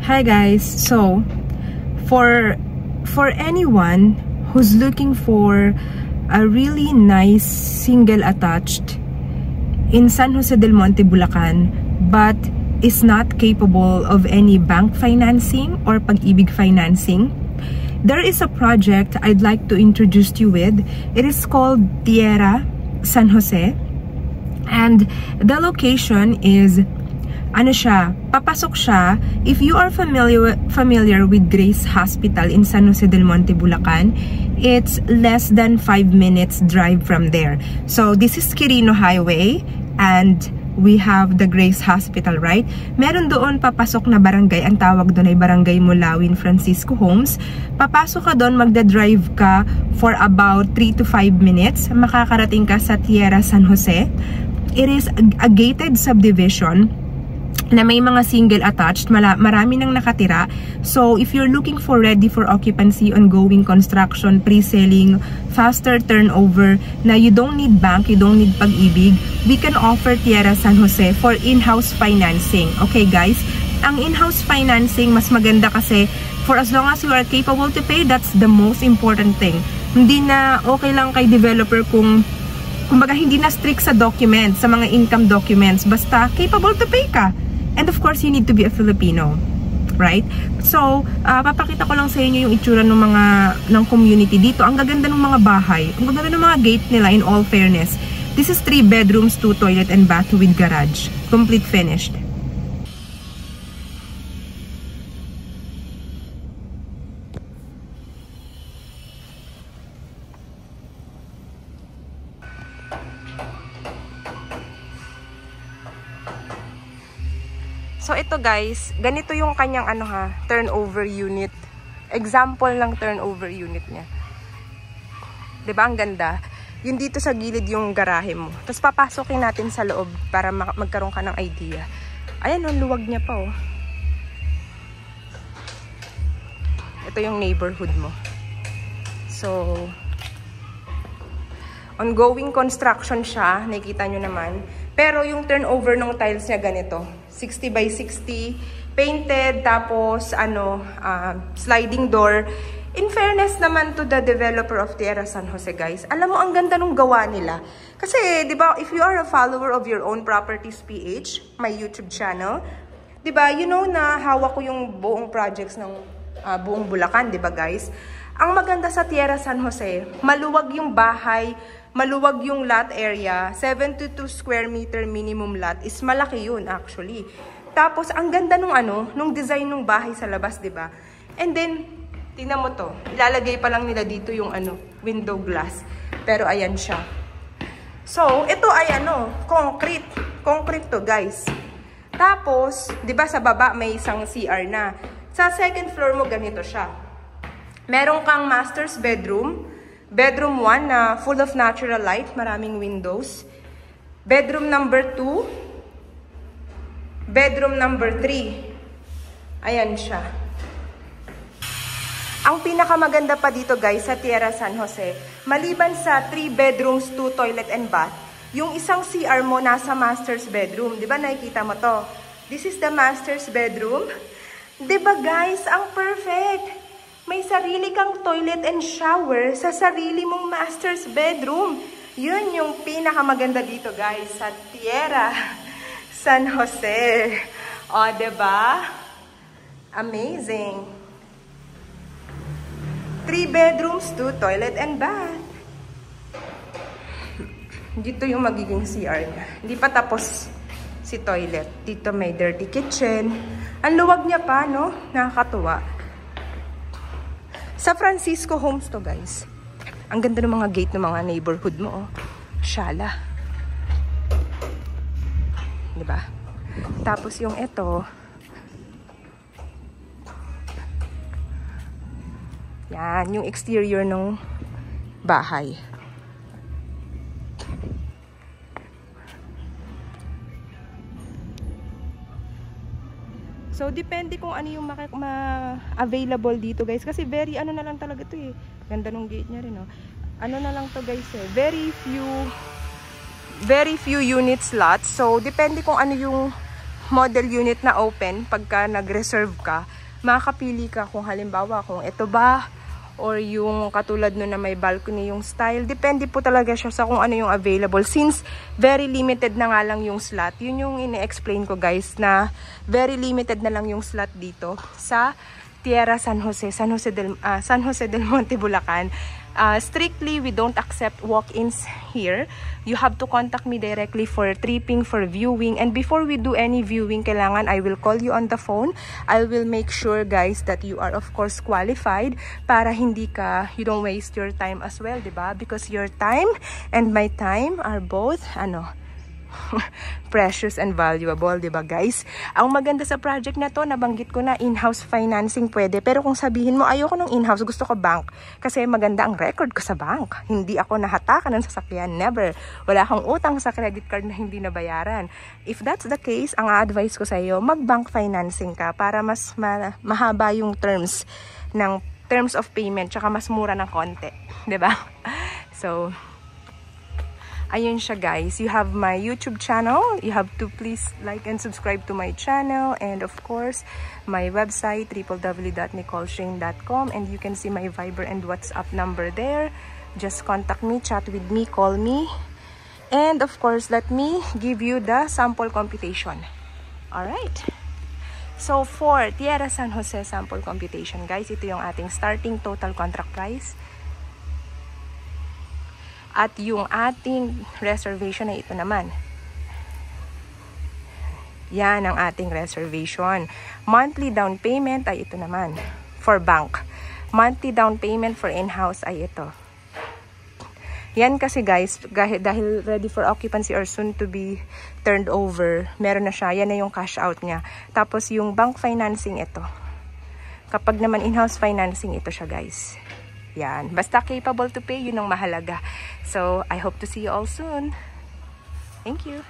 Hi guys. So, for anyone who's looking for a really nice single attached in San Jose del Monte, Bulacan, but is not capable of any bank financing or Pag-ibig financing, there is a project I'd like to introduce you with. It is called Tierra San Jose, and the location is papasok siya. If you are familiar with Grace Hospital in San Jose del Monte, Bulacan, it's less than 5 minutes drive from there. So this is Quirino Highway, and we have the Grace Hospital, right? Meron doon papasok na barangay, ang tawag doon ay Barangay Mulawin Francisco Homes. Papasok ka doon, magda-drive ka for about 3 to 5 minutes. Makakarating ka sa Tierra San Jose. It is a gated subdivision na may mga single attached, marami nang nakatira. So if you're looking for ready for occupancy, ongoing construction, pre-selling, faster turnover, na you don't need bank, you don't need Pag-ibig, we can offer Tierra San Jose for in-house financing. Okay guys, ang in-house financing mas maganda kasi for as long as you are capable to pay, that's the most important thing. Hindi na okay lang kay developer kumbaga hindi na strict sa documents, sa mga income documents, basta capable to pay ka. And of course, you need to be a Filipino, right? So, papakita ko lang sa inyo yung itsura ng community dito. Ang gaganda ng mga bahay. Ang gaganda ng mga gate nila, in all fairness. This is 3 bedrooms, 2 toilet and bath with garage. Complete finished. So ito guys, ganito yung kanyang turnover unit. Example ng turnover unit niya. 'Di ba ang ganda? Yun dito sa gilid yung garahe mo. Tapos papasokin natin sa loob para magkaroon ka ng idea. Ayan, ang luwag niya pa oh. Ito yung neighborhood mo. So ongoing construction siya, nakikita nyo naman. Pero yung turnover ng tiles niya ganito. 60 by 60, painted, tapos sliding door. In fairness naman to the developer of Tierra San Jose, guys, alam mo ang ganda nung gawa nila. Kasi, 'di ba, if you are a follower of Your Own Properties PH, my YouTube channel, 'di ba, you know na hawak ko yung buong projects ng buong Bulacan, 'di ba, guys? Ang maganda sa Tierra San Jose, maluwag yung bahay, maluwag yung lot area, 72 square meter minimum lot is malaki yun actually. Tapos ang ganda nung design ng bahay sa labas, 'di ba? And then tingnan mo to, ilalagay pa lang nila dito yung window glass. Pero ayan siya. So, ito ay concrete. Concrete to, guys. Tapos, 'di ba sa baba may isang CR na. Sa second floor mo ganito siya. Meron kang master's bedroom. Bedroom 1 na full of natural light, maraming windows. Bedroom number 2. Bedroom number 3. Ayan siya. Ang pinakamaganda pa dito guys sa Tierra San Jose, maliban sa 3 bedrooms, 2 toilet and bath, yung isang CR mo nasa master's bedroom. Diba nakikita mo to? This is the master's bedroom. Diba guys, ang perfect! May sarili kang toilet and shower sa sarili mong master's bedroom. Yun yung pinakamaganda dito guys sa Tierra San Jose. O, diba? Amazing. 3 bedrooms, 2 toilet and bath. Dito yung magiging CR niya. Hindi pa tapos si toilet. Dito may dirty kitchen. Ang luwag niya pa, no? Nakakatuwa. Sa Francisco Homes to, guys. Ang ganda ng mga gate ng mga neighborhood mo, oh. Shala. Diba? Tapos yung ito. Yan, yung exterior ng bahay. So, depende kung ano yung available dito, guys. Kasi very, na lang talaga ito eh. Ganda nung gate niya rin, oh. Na lang to, guys, eh. Very few units lots. So, depende kung ano yung model unit na open pagka nag-reserve ka. makakapili ka kung halimbawa kung ito ba or yung katulad no na may balcony yung style. Depende po talaga siya sa kung ano yung available. Since very limited na nga lang yung slot, yun yung ine-explain ko guys, na very limited na lang yung slot dito sa Tierra San Jose del Monte, Bulacan. Strictly, we don't accept walk-ins here. You have to contact me directly for tripping, for viewing. And before we do any viewing, kailangan I will call you on the phone. I will make sure, guys, that you are of course qualified para you don't waste your time as well, diba? Because your time and my time are both, precious and valuable, diba guys? Ang maganda sa project na to, nabanggit ko na in-house financing pwede. Pero kung sabihin mo, ayoko ng in-house, gusto ko bank. Kasi maganda ang record ko sa bank. Hindi ako nahatakan ng sasakyan. Never. Wala akong utang sa credit card na hindi nabayaran. If that's the case, ang advice ko sa iyo, mag-bank financing ka para mas mahaba yung terms of payment, tsaka mas mura ng konti. Diba? So, ayun siya guys. You have my YouTube channel. You have to please like and subscribe to my channel. And of course, my website, www.nicoleshane.com. And you can see my Viber and WhatsApp number there. Just contact me, chat with me, call me. And of course, let me give you the sample computation. Alright. So for Tierra San Jose sample computation guys, ito yung ating starting total contract price. At yung ating reservation ay ito naman. Yan ang ating reservation. Monthly down payment ay ito naman. For bank. Monthly down payment for in-house ay ito. Yan kasi guys, dahil ready for occupancy or soon to be turned over, meron na siya. Yan na yung cash out niya. Tapos yung bank financing ito. Kapag naman in-house financing, ito siya guys. Yan. Basta capable to pay, yun ang mahalaga. So, I hope to see you all soon. Thank you.